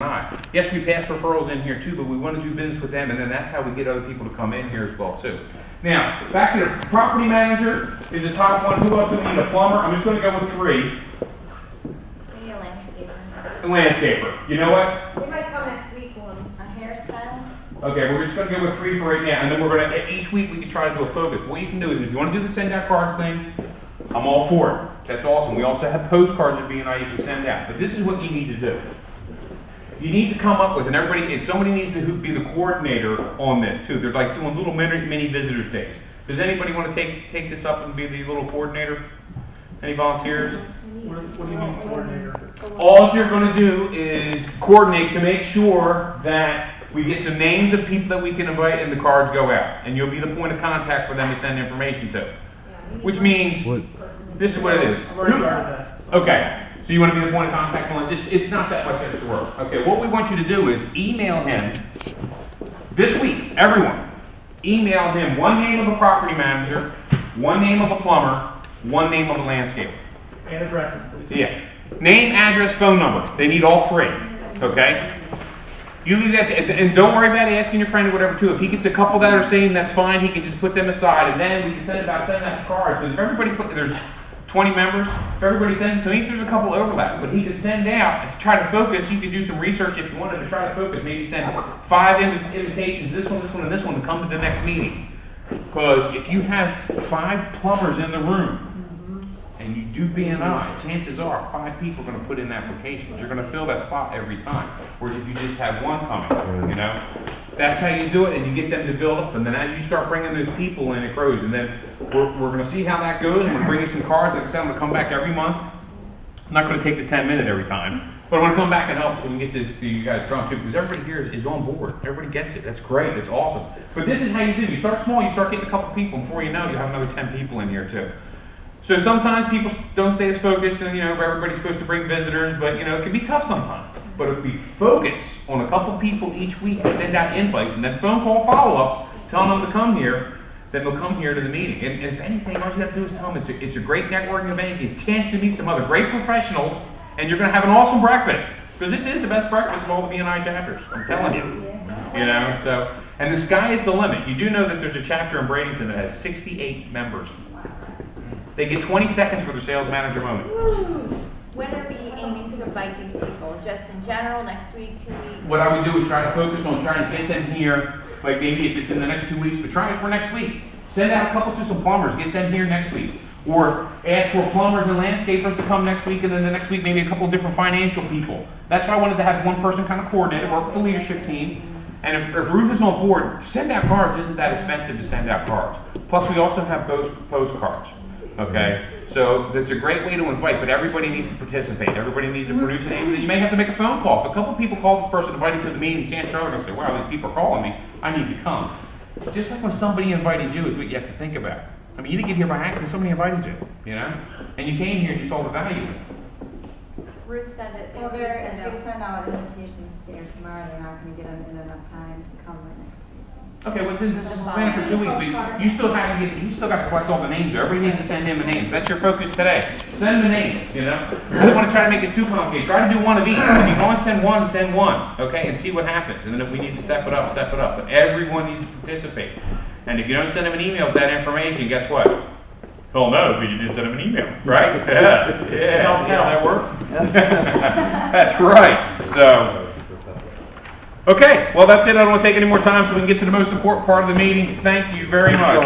not. Yes, we pass referrals in here too, but we want to do business with them, and then that's how we get other people to come in here as well too. Now, back to the property manager is the top one. Who else do we need? A plumber. I'm just going to go with 3. Maybe a landscaper. A landscaper. You know what? We might come next week on a hairstylist. Okay, we're just going to go with 3 for right now, and then we're going to, each week we can try to do a focus. But what you can do is, if you want to do the send out cards thing, I'm all for it. That's awesome. We also have postcards at B&I you can send out. But this is what you need to do. You need to come up with, and everybody, and somebody needs to be the coordinator on this too. They're like doing little mini visitors days. Does anybody want to take this up and be the little coordinator? Any volunteers? What do you mean coordinator? All you're going to do is coordinate to make sure that we get some names of people that we can invite and the cards go out. And you'll be the point of contact for them to send information to. Which means, this is what it is. I've already started that. Okay. So you want to be the point of contact on it? It's not that much extra work. Okay, what we want you to do is email him this week, everyone. Email him 1 name of a property manager, 1 name of a plumber, 1 name of a landscaper. And addresses, please. Yeah. Name, address, phone number. They need all 3. Okay? You leave that to, and don't worry about asking your friend or whatever too. If he gets a couple that are saying that's fine, he can just put them aside, and then we can send out the cards. So if everybody there's 20 members, if everybody sends it to me, there's a couple overlap, but he could send out, and try to focus, you could do some research if you wanted to try to focus, maybe send 5 invitations, this one, and this one, to come to the next meeting. Because if you have 5 plumbers in the room, and you do B&I, chances are 5 people are going to put in applications. You're going to fill that spot every time. Whereas if you just have 1 coming, you know, that's how you do it, and you get them to build up. And then as you start bringing those people in, it grows. And then we're going to see how that goes. I'm going to bring you some cards. Like I said, I'm going to come back every month. I'm not going to take the 10-minute every time, but I'm going to come back and help so we can get this, you guys drawn too, because everybody here is on board. Everybody gets it. That's great. It's awesome. But this is how you do. You start small. You start getting a couple people. Before you know it, you have another 10 people in here too. So sometimes people don't stay as focused, and everybody's supposed to bring visitors, but it can be tough sometimes. But if we focus on a couple people each week and send out invites and then phone call follow-ups telling them to come here, then they'll come here to the meeting. And if anything, all you have to do is tell them it's a great networking event. You get a chance to meet some other great professionals, and you're going to have an awesome breakfast. Because this is the best breakfast of all the B&I chapters. I'm telling you. So, and the sky is the limit. You do know that there's a chapter in Bradenton that has 68 members. They get 20 seconds for their sales manager moment. When are we aiming to invite these people? Just in general, next week, 2 weeks? What I would do is try to focus on trying to get them here, like maybe if it's in the next 2 weeks, but try it for next week. Send out a couple to some plumbers, get them here next week. Or ask for plumbers and landscapers to come next week, and then the next week maybe a couple of different financial people. That's why I wanted to have 1 person kind of coordinate it, work with the leadership team. And if Ruth is on board, send out cards isn't that expensive to send out cards. Plus we also have those postcards. Okay, so that's a great way to invite, but everybody needs to participate. Everybody needs to produce a name. You may have to make a phone call. If a couple people call this person invited to the meeting, chances are they're going to say, wow, these people are calling me. I need to come. Just like when somebody invited you is what you have to think about. I mean, you didn't get here by accident. Somebody invited you, And you came here and you saw the value in it. Ruth said it. Well, if we send out invitations today or tomorrow, they're not going to get them in enough time to come by next Tuesday. Okay, well then plan it for 2 weeks, but you still got to collect all the names. Everybody needs to send him a name. That's your focus today. Send him a name, I don't want to try to make this too complicated. Try to do 1 of each. If you can only send 1, send 1, okay, and see what happens. And then if we need to step it up, step it up. But everyone needs to participate. And if you don't send him an email with that information, guess what? He'll know because you didn't send him an email, right? Yeah, see how that works? That's right. So. Okay, well that's it. I don't want to take any more time so we can get to the most important part of the meeting. Thank you very much.